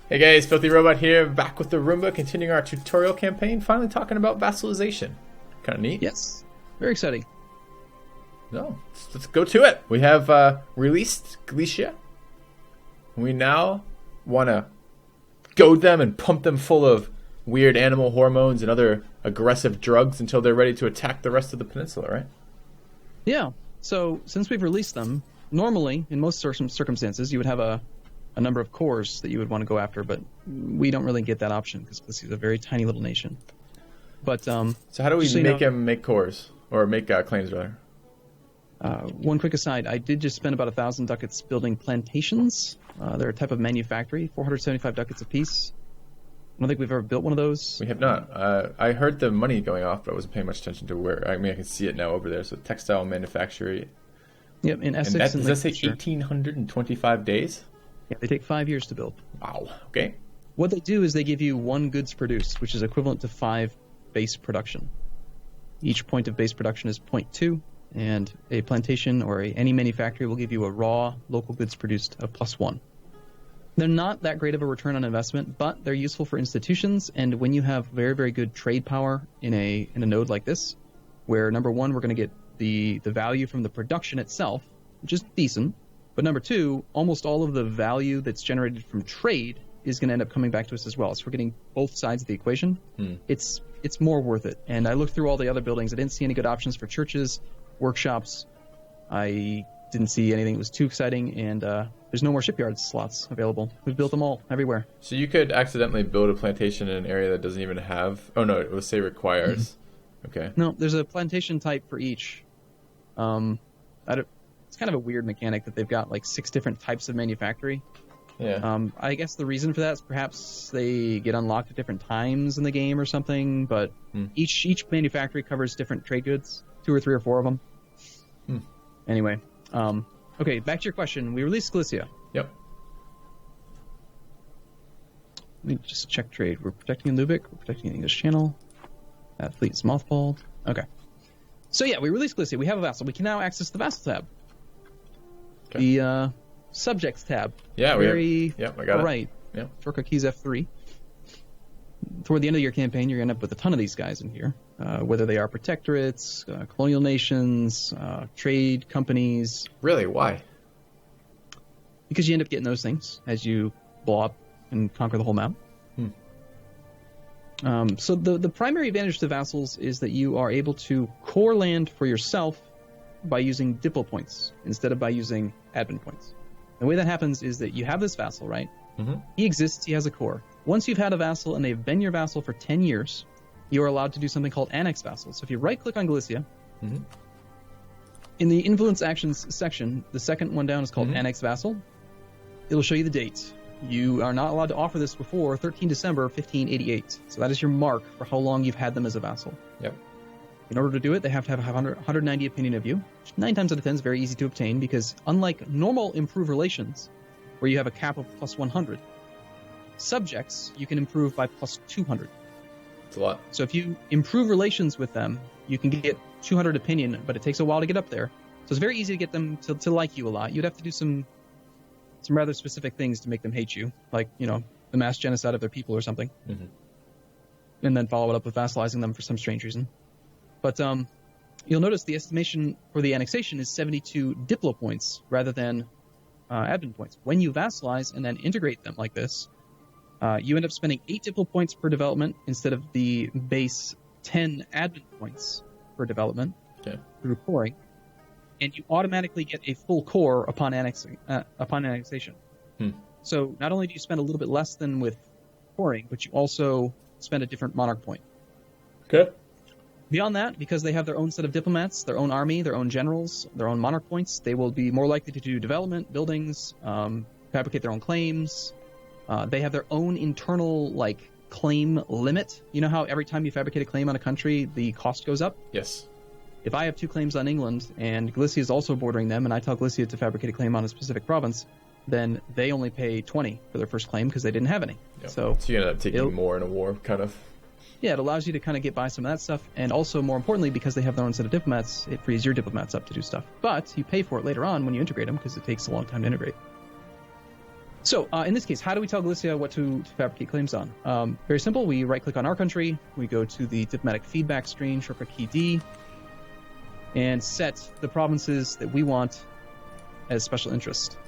Hey guys, FilthyRobot here, back with the Arumba, continuing our tutorial campaign, finally talking about vassalization. Kind of neat. Yes, very exciting. No, let's go to it. We have released Galicia. We now want to goad them and pump them full of weird animal hormones and other aggressive drugs until they're ready to attack the rest of the peninsula, right? Yeah, so since we've released them, normally, in most circumstances, you would have a number of cores that you would want to go after, but we don't really get that option because this is a very tiny little nation. But so how do we make them make cores, or make claims, rather? One quick aside, I did just spend about 1,000 ducats building plantations. They're a type of manufactory, 475 ducats apiece. I don't think we've ever built one of those. We have not. I heard the money going off, but I wasn't paying much attention to where. I mean, I can see it now over there. So textile manufacturing. Yep, in Essex. And does that say 1,825 days? Yeah, they take 5 years to build. Wow. Okay. What they do is they give you 1 goods produced, which is equivalent to 5 base production. Each point of base production is 0.2, and a plantation or any manufactory will give you a raw local goods produced of +1. They're not that great of a return on investment, but they're useful for institutions, and when you have very, very good trade power in a node like this, where number one, we're going to get the value from the production itself, which is decent, but number two, almost all of the value that's generated from trade is going to end up coming back to us as well. So we're getting both sides of the equation. It's more worth it. And I looked through all the other buildings. I didn't see any good options for churches, workshops. I didn't see anything that was too exciting, and there's no more shipyard slots available. We've built them all everywhere. So you could accidentally build a plantation in an area that doesn't even have... Oh, no, it would say requires. Okay. No, there's a plantation type for each. It's kind of a weird mechanic that they've got like 6 different types of manufactory. Yeah. I guess the reason for that is perhaps they get unlocked at different times in the game or something, but each manufactory covers different trade goods, 2 or 3 or 4 of them. Anyway, okay, back to your question. We released Galicia. Yep. Let me just check trade. We're protecting Lubick. We're protecting the English Channel. That fleet is mothballed. Okay. So yeah, we released Galicia. We have a vassal. We can now access the vassal tab. Okay. The subjects tab. Yeah, I got it. Right. Yeah. Shortcut keys F3. Toward the end of your campaign, you're going to end up with a ton of these guys in here, whether they are protectorates, colonial nations, trade companies. Really? Why? Because you end up getting those things as you blow up and conquer the whole map. So the primary advantage to vassals is that you are able to core land for yourself by using diplo points instead of by using admin points. The way that happens is that you have this vassal, right? He exists, he has a core. Once you've had a vassal and they've been your vassal for 10 years, you are allowed to do something called annex vassal. So if you right-click on Galicia, in the influence actions section, the second one down is called annex vassal. It'll show you the date. You are not allowed to offer this before 13 December 1588. So that is your mark for how long you've had them as a vassal. Yep. In order to do it, they have to have 190 opinion of you, which 9 times out of 10 is very easy to obtain because unlike normal improve relations, where you have a cap of +100, subjects you can improve by +200. It's a lot. So if you improve relations with them, you can get 200 opinion, but it takes a while to get up there. So it's very easy to get them to like you a lot. You'd have to do some rather specific things to make them hate you, like, you know, the mass genocide of their people or something. And then follow it up with vassalizing them for some strange reason. But you'll notice the estimation for the annexation is 72 diplo points rather than admin points. When you vassalize and then integrate them like this, you end up spending 8 diplo points per development instead of the base 10 admin points per development through coring, and you automatically get a full core upon annexation. So not only do you spend a little bit less than with coring, but you also spend a different monarch point. Okay. Beyond that, because they have their own set of diplomats, their own army, their own generals, their own monarch points, they will be more likely to do development, buildings, fabricate their own claims. They have their own internal, like, claim limit. You know how every time you fabricate a claim on a country, the cost goes up? Yes. If I have 2 claims on England, and Galicia is also bordering them, and I tell Galicia to fabricate a claim on a specific province, then they only pay 20 for their first claim because they didn't have any. Yep. So you end up taking more in a war, kind of. Yeah, it allows you to kind of get by some of that stuff, and also, more importantly, because they have their own set of diplomats, it frees your diplomats up to do stuff. But you pay for it later on when you integrate them, because it takes a long time to integrate. So, in this case, how do we tell Galicia what to fabricate claims on? Very simple. We right-click on our country. We go to the diplomatic feedback screen, shortcut key D, and set the provinces that we want as special interest.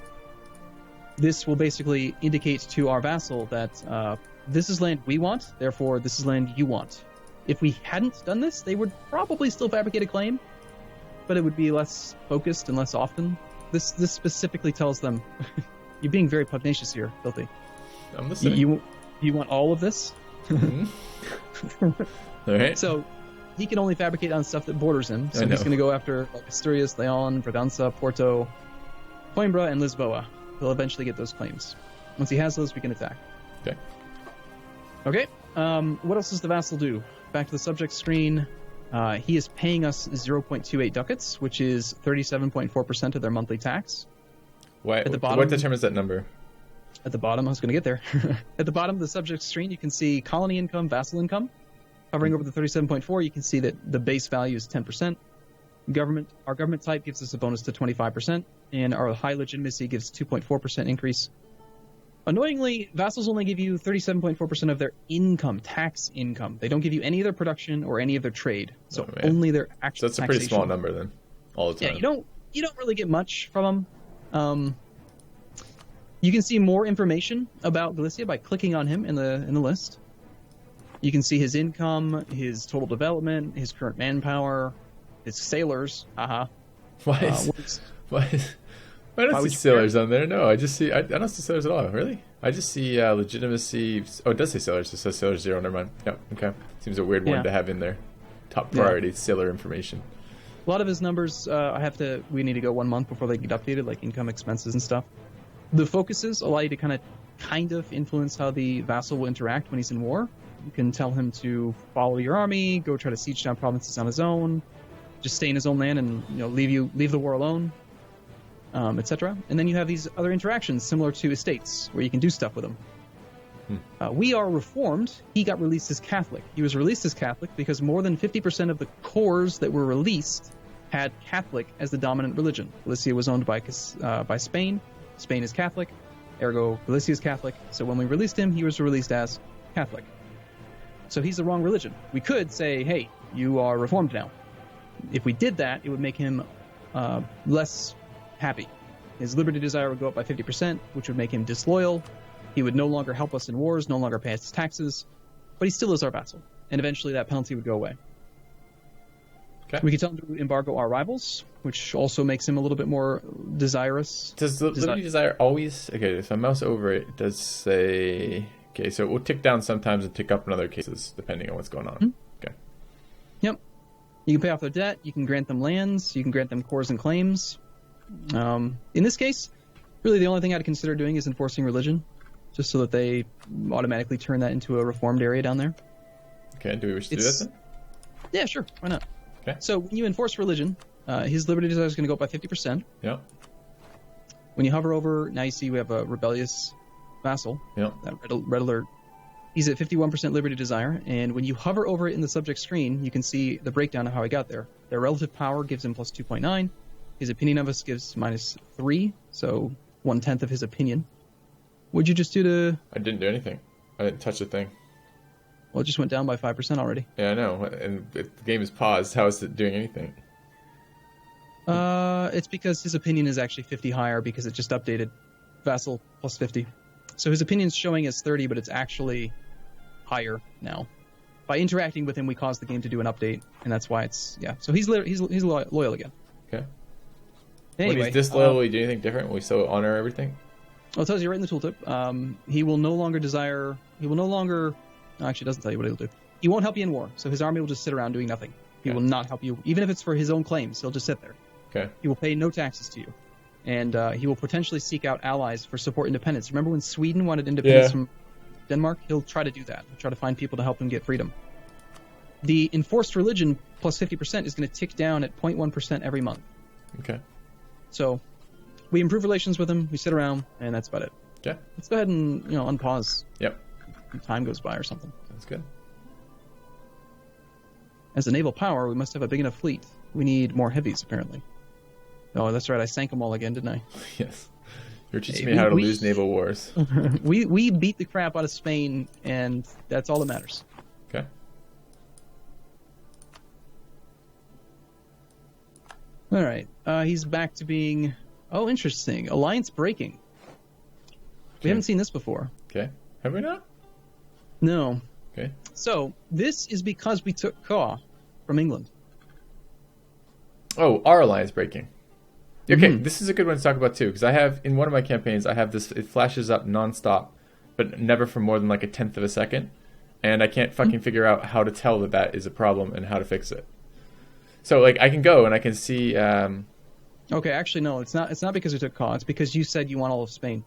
This will basically indicate to our vassal that this is land we want, therefore this is land you want. If we hadn't done this, they would probably still fabricate a claim, but it would be less focused and less often. This specifically tells them... You're being very pugnacious here, Filthy. I'm listening. You want all of this? Mm-hmm. All right. So he can only fabricate on stuff that borders him. So he's going to go after like Asturias, Leon, Braganza, Porto, Coimbra, and Lisboa. He'll eventually get those claims. Once he has those, we can attack. Okay. Okay. What else does the vassal do? Back to the subject screen. He is paying us 0.28 ducats, which is 37.4% of their monthly tax. Why, at the bottom, what determines that number? At the bottom, I was going to get there. At the bottom of the subject screen, you can see colony income, vassal income. Hovering over the 37.4, you can see that the base value is 10%. Our government type gives us a bonus to 25%, and our high legitimacy gives 2.4% increase. Annoyingly, vassals only give you 37.4% of their income, tax income. They don't give you any of their production or any of their trade, so only their actual. So that's a pretty small number then, all the time. Yeah, you don't really get much from them. You can see more information about Galicia by clicking on him in the list. You can see his income, his total development, his current manpower, his sailors. Haha. Why don't I see sailors on there? No, I don't see sailors at all. Really? I just see legitimacy. Oh, it does say sailors. It says sailors 0. Never mind. Yeah. Okay. Seems a weird one to have in there. Top priority sailor information. A lot of his numbers, we need to go 1 month before they get updated, like income, expenses, and stuff. The focuses allow you to kind of influence how the vassal will interact when he's in war. You can tell him to follow your army, go try to siege down provinces on his own, just stay in his own land and leave the war alone, etc. And then you have these other interactions similar to estates, where you can do stuff with them. We are Reformed. He got released as Catholic. He was released as Catholic because more than 50% of the cores that were released had Catholic as the dominant religion. Galicia was owned by Spain. Spain is Catholic, ergo Galicia is Catholic. So when we released him, he was released as Catholic. So he's the wrong religion. We could say, hey, you are Reformed now. If we did that, it would make him less happy. His liberty desire would go up by 50%, which would make him disloyal. He would no longer help us in wars, no longer pay us taxes, but he still is our vassal. And eventually that penalty would go away. Okay. We could tell him to embargo our rivals, which also makes him a little bit more desirous. Does the liberty desire always... Okay, if I mouse over it, it does say... Okay, so it will tick down sometimes and tick up in other cases, depending on what's going on. Mm-hmm. Okay. Yep. You can pay off their debt, you can grant them lands, you can grant them cores and claims. In this case, really the only thing I'd consider doing is enforcing religion, just so that they automatically turn that into a reformed area down there. Okay, do we wish to do that then? Yeah, sure. Why not? Okay. So when you enforce religion, his liberty desire is going to go up by 50%. Yeah. When you hover over, now you see we have a rebellious vassal. Yeah. That red alert. He's at 51% liberty desire, and when you hover over it in the subject screen, you can see the breakdown of how he got there. Their relative power gives him plus 2.9. His opinion of us gives minus 3, so 1/10 of his opinion. What'd you just do to... I didn't do anything. I didn't touch a thing. Well, it just went down by 5% already. Yeah, I know. And if the game is paused, how is it doing anything? It's because his opinion is actually 50 higher because it just updated vassal plus 50. So his opinion's showing as 30, but it's actually higher now. By interacting with him, we caused the game to do an update, and that's why it's... Yeah, so he's loyal again. Okay. Anyway, when he's disloyal, will he do anything different? Will we still honor everything? Well, it tells you right in the tooltip. He will no longer desire... He will no longer... No, actually, it doesn't tell you what he'll do. He won't help you in war, so his army will just sit around doing nothing. He will not help you, even if it's for his own claims. He'll just sit there. Okay. He will pay no taxes to you. And he will potentially seek out allies for support independence. Remember when Sweden wanted independence from Denmark? He'll try to do that. He'll try to find people to help him get freedom. The enforced religion plus 50% is going to tick down at 0.1% every month. Okay. So we improve relations with him, we sit around, and that's about it. Okay. Let's go ahead and, unpause. Yep. Time goes by or something. That's good. As a naval power, we must have a big enough fleet. We need more heavies, apparently. Oh, that's right. I sank them all again, didn't I? Yes. You're teaching me how to lose naval wars. we beat the crap out of Spain, and that's all that matters. Okay. All right. He's back to being... Oh, interesting. Alliance breaking. We haven't seen this before. Okay. Have we not? No. Okay. So, this is because we took Caw from England. Oh, our alliance breaking. Okay, this is a good one to talk about too, because I have, in one of my campaigns, I have this, it flashes up nonstop, but never for more than like a tenth of a second, and I can't fucking figure out how to tell that that is a problem and how to fix it. So, like, I can go and I can see... Okay, actually, no, it's not because we took Caw, it's because you said you want all of Spain.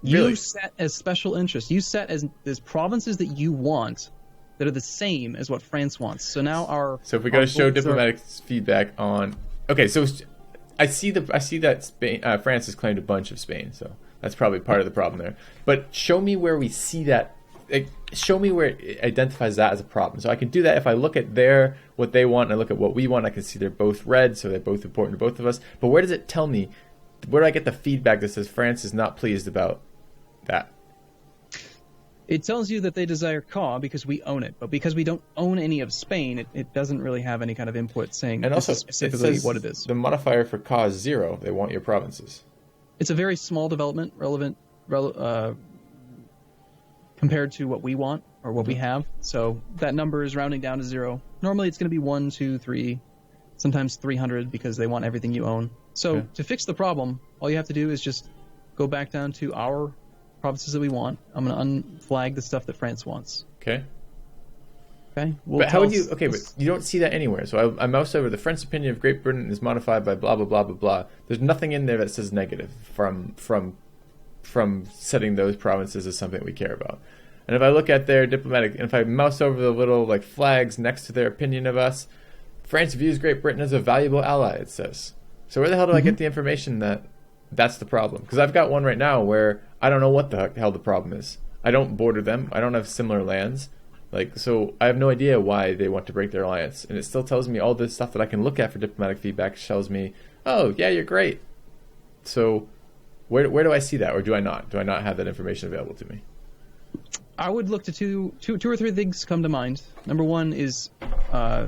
Really? You set as special interests. You set as provinces that you want that are the same as what France wants. So now our... So if we go to show diplomatic feedback on... Okay, so I see that Spain, France has claimed a bunch of Spain, so that's probably part of the problem there. But show me where we see that. Like, show me where it identifies that as a problem. So I can do that if I look at what they want and I look at what we want. I can see they're both red, so they're both important to both of us. But where does it tell me? Where do I get the feedback that says France is not pleased about that? It tells you that they desire Caw because we own it, but because we don't own any of Spain, it doesn't really have any kind of input saying and also, specifically what it is. The modifier for Caw is 0. They want your provinces. It's a very small development, compared to what we want or what we have. So that number is rounding down to 0. Normally it's going to be 1, 2, 3, sometimes 300 because they want everything you own. So to fix the problem, all you have to do is just go back down to our provinces that we want. I'm going to unflag the stuff that France wants. Okay. Okay. But how would you... Okay, but you don't see that anywhere. So I mouse over the French opinion of Great Britain is modified by blah, blah, blah, blah, blah. There's nothing in there that says negative from setting those provinces as something we care about. And if I look at their diplomatic... And if I mouse over the little like flags next to their opinion of us, France views Great Britain as a valuable ally, it says. So where the hell do I get the information that that's the problem? Because I've got one right now where I don't know what the hell the problem is. I don't border them. I don't have similar lands. Like, so I have no idea why they want to break their alliance. And it still tells me all this stuff that I can look at for diplomatic feedback tells me, oh, yeah, you're great. So where do I see that? Or do I not? Do I not have that information available to me? I would look to two or three things come to mind. Number one is, do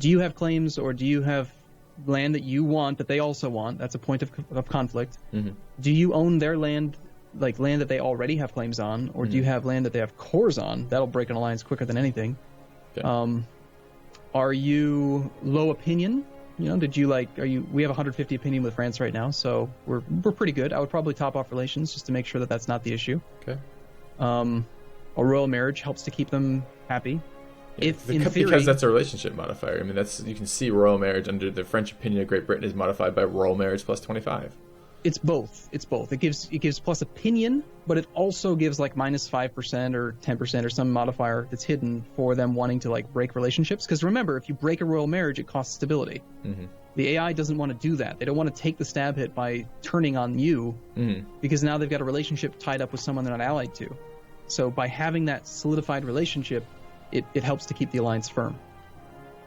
you have claims or do you have land that you want that they also want? That's a point of conflict. Mm-hmm. Do you own their land, like land that they already have claims on, or do you have land that they have cores on? That'll break an alliance quicker than anything. Okay. Are you low opinion? You know, we have 150 opinion with France right now, so we're pretty good. I would probably top off relations just to make sure that that's not the issue. Okay. A royal marriage helps to keep them happy. Yeah, because that's a relationship modifier. I mean, you can see royal marriage under the French opinion of Great Britain is modified by royal marriage plus 25. It's both. It gives plus opinion, but it also gives like minus 5% or 10% or some modifier that's hidden for them wanting to like break relationships. Because remember, if you break a royal marriage, it costs stability. Mm-hmm. The AI doesn't want to do that. They don't want to take the stab hit by turning on you because now they've got a relationship tied up with someone they're not allied to. So by having that solidified relationship, it helps to keep the alliance firm.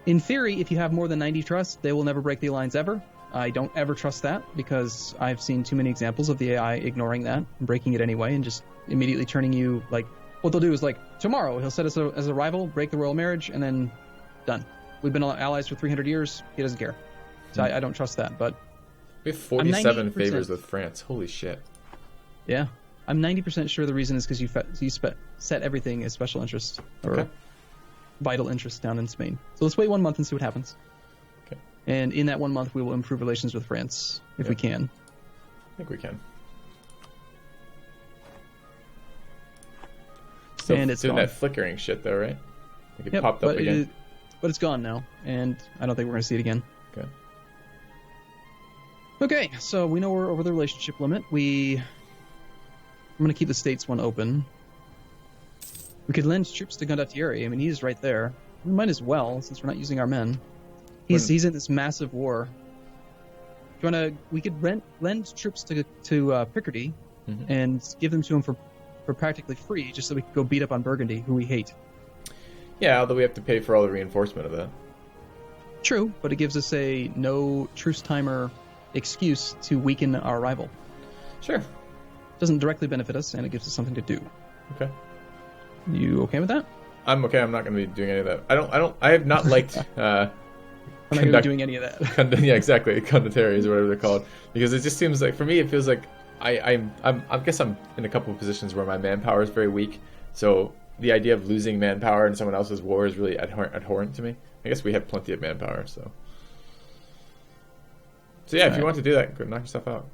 In theory, if you have more than 90 trust, they will never break the alliance ever. I don't ever trust that because I've seen too many examples of the AI ignoring that and breaking it anyway and just immediately turning you, like, what they'll do is, like, tomorrow he'll set us as a rival, break the royal marriage, and then done. We've been allies for 300 years. He doesn't care. So I don't trust that, but... We have 47 favors with France. Holy shit. Yeah. I'm 90% sure the reason is because you set everything as special interest or vital interest down in Spain. So let's wait 1 month and see what happens. Okay. And in that 1 month, we will improve relations with France if we can. I think we can. Still and it's doing gone. that flickering shit though, right? Like it popped up again. But it's gone now, and I don't think we're going to see it again. Okay. Okay, so we know we're over the relationship limit. I'm going to keep the States one open. We could lend troops to Gondottieri. I mean, he's right there. We might as well, since we're not using our men. He's in this massive war. We could lend troops to Picardy and give them to him for practically free, just so we could go beat up on Burgundy, who we hate. Yeah, although we have to pay for all the reinforcement of that. True, but it gives us a no truce timer excuse to weaken our rival. Sure. Doesn't directly benefit us, and it gives us something to do. Okay. You okay with that? I'm okay. I'm not going to be doing any of that. I have not liked I'm not going to be doing any of that. yeah, exactly. Condottieri or whatever they're called, because it just seems like, for me, it feels like I guess I'm in a couple of positions where my manpower is very weak. So the idea of losing manpower in someone else's war is really abhorrent to me. I guess we have plenty of manpower, so yeah. If you want to do that, go knock yourself out.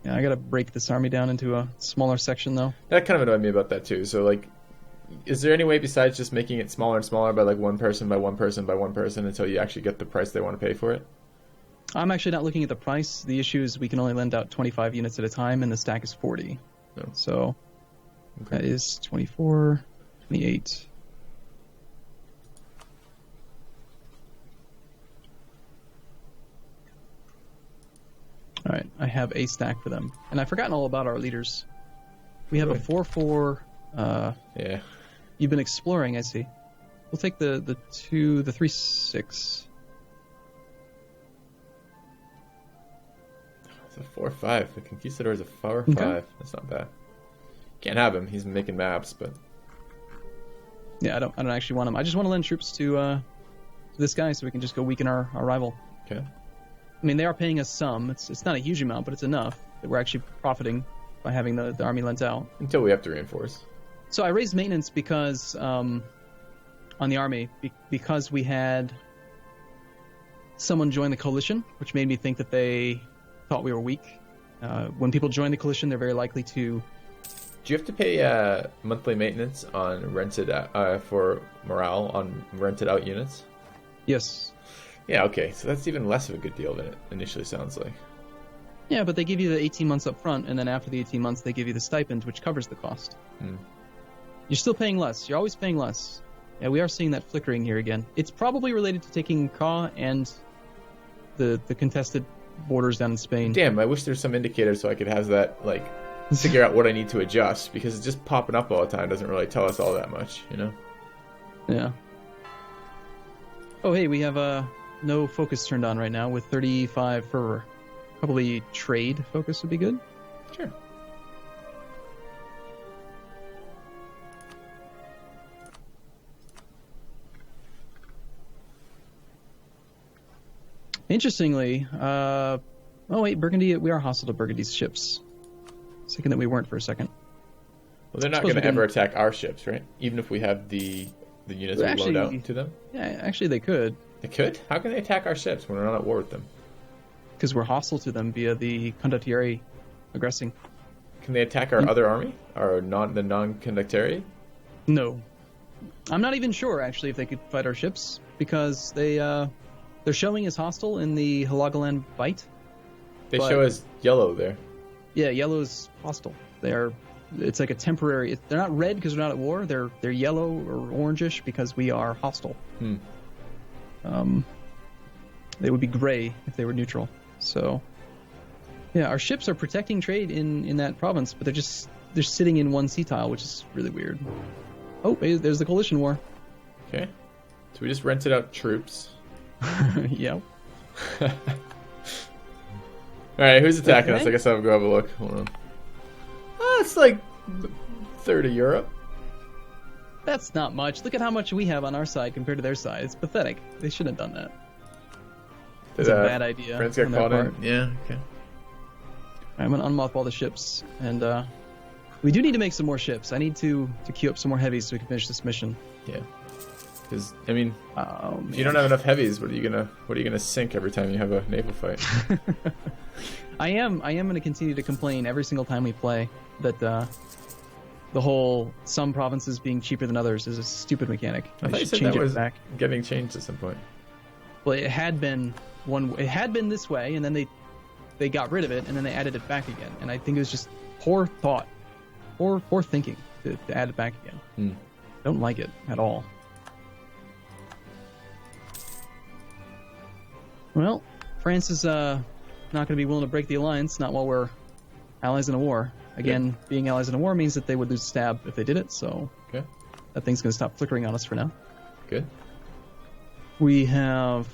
Yeah, I gotta break this army down into a smaller section, though. That kind of annoyed me about that too. So like, is there any way besides just making it smaller and smaller by like one person by one person by one person until you actually get the price they want to pay for it? I'm actually not looking at the price. The issue is we can only lend out 25 units at a time, and the stack is 40. No. So Okay. that is 24, 28. All right, I have a stack for them, and I've forgotten all about our leaders. We have a 4-4. Yeah. You've been exploring, I see. We'll take the 3-6. It's a 4-5. The Conquistador is a 4-5. Okay. That's not bad. Can't have him. He's making maps, but Yeah, I don't actually want him. I just want to lend troops to this guy so we can just go weaken our rival. okay. I mean, they are paying us some. It's not a huge amount, but it's enough that we're actually profiting by having the army lent out. Until we have to reinforce. So I raised maintenance because on the army because we had someone join the coalition, which made me think that they thought we were weak. When people join the coalition, they're very likely to. Do you have to pay monthly maintenance on rented for morale on rented out units? Yes. Yeah, okay. So that's even less of a good deal than it initially sounds like. Yeah, but they give you the 18 months up front, and then after the 18 months, they give you the stipend, which covers the cost. You're still paying less. You're always paying less. Yeah, we are seeing that flickering here again. It's probably related to taking Ka and the contested borders down in Spain. Damn, I wish there's some indicator so I could have that, like, figure out what I need to adjust, because it's just popping up all the time doesn't really tell us all that much, you know? Yeah. Oh, hey, we have no focus turned on right now with 35 fervor. Probably trade focus would be good. Sure. Interestingly, oh wait, Burgundy, we are hostile to Burgundy's ships. Thinking that we weren't for a second. Well, they're not going to ever attack our ships, right? Even if we have the units we load out to them? Yeah, actually they could. They could? How can they attack our ships when we're not at war with them? Because we're hostile to them via the condottieri aggressing. Can they attack our other army? The non-condottieri? No. I'm not even sure, actually, if they could fight our ships, because they're showing as hostile in the Helagoland Bight. They show as yellow there. Yeah, yellow's hostile. It's like a temporary. They're not red because we're not at war. They're yellow or orangish because we are hostile. They would be gray if they were neutral. So, yeah, our ships are protecting trade in that province, but they're sitting in one sea tile, which is really weird. Oh, there's the coalition war. Okay, so we just rented out troops. Yeah. All right, who's attacking us? I guess I'll go have a look. Hold on. It's like a third of Europe. That's not much. Look at how much we have on our side compared to their side. It's pathetic. They shouldn't have done that. It's a bad idea. France got caught in. Yeah, okay. I'm going to unmothball the ships, and we do need to make some more ships. I need to queue up some more heavies so we can finish this mission. Yeah. Because, I mean, if you don't have enough heavies, what are you gonna sink every time you have a naval fight? I am going to continue to complain every single time we play that the whole some provinces being cheaper than others is a stupid mechanic. I thought you said that was getting changed at some point. Well, it had been this way, and then they got rid of it, and then they added it back again. And I think it was just poor thought, poor thinking to add it back again. Don't like it at all. Well, France is not going to be willing to break the alliance, not while we're allies in a war. Again, being allies in a war means that they would lose stab if they did it, so that thing's going to stop flickering on us for now. Good. We have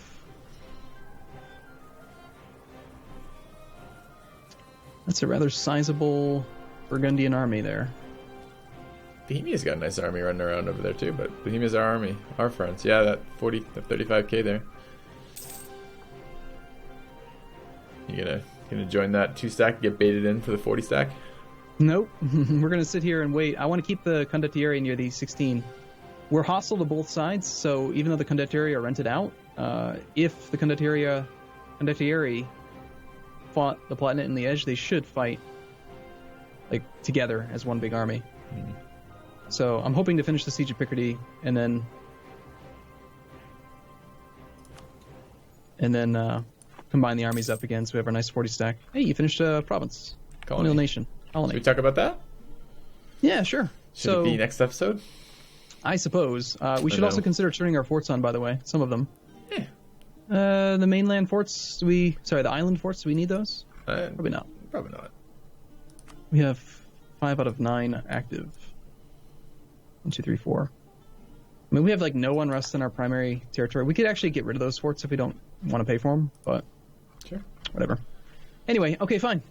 That's a rather sizable Burgundian army there. Bohemia's got a nice army running around over there too, but Bohemia's our army, our friends. Yeah, that 35k there. You gonna join that 2-stack and get baited in for the 40-stack? Nope. We're gonna sit here and wait. I want to keep the condottieri near the 16. We're hostile to both sides, so even though the condottieri are rented out, if the condottieri fought the Palatinate and the Edge, they should fight like together as one big army. Mm. So I'm hoping to finish the siege of Picardy and then combine the armies up again so we have our nice 40 stack. Hey, you finished a province. Colonial nation. Colony. Should we talk about that? Yeah, sure. Should it be next episode? I suppose. We should also consider turning our forts on, by the way. Some of them. Yeah. The mainland forts, the island forts, do we need those? Probably not. Probably not. We have 5 out of 9 active. 1, 2, 3, 4. I mean, we have like no unrest in our primary territory. We could actually get rid of those forts if we don't want to pay for them, but sure, whatever. Anyway, okay, fine.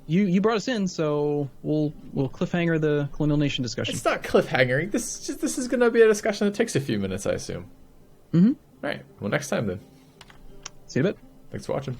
You brought us in, so we'll cliffhanger the colonial nation discussion. It's not cliffhangering. This is going to be a discussion that takes a few minutes, I assume. Mm-hmm. All right. Well, next time then. See you in a bit. Thanks for watching.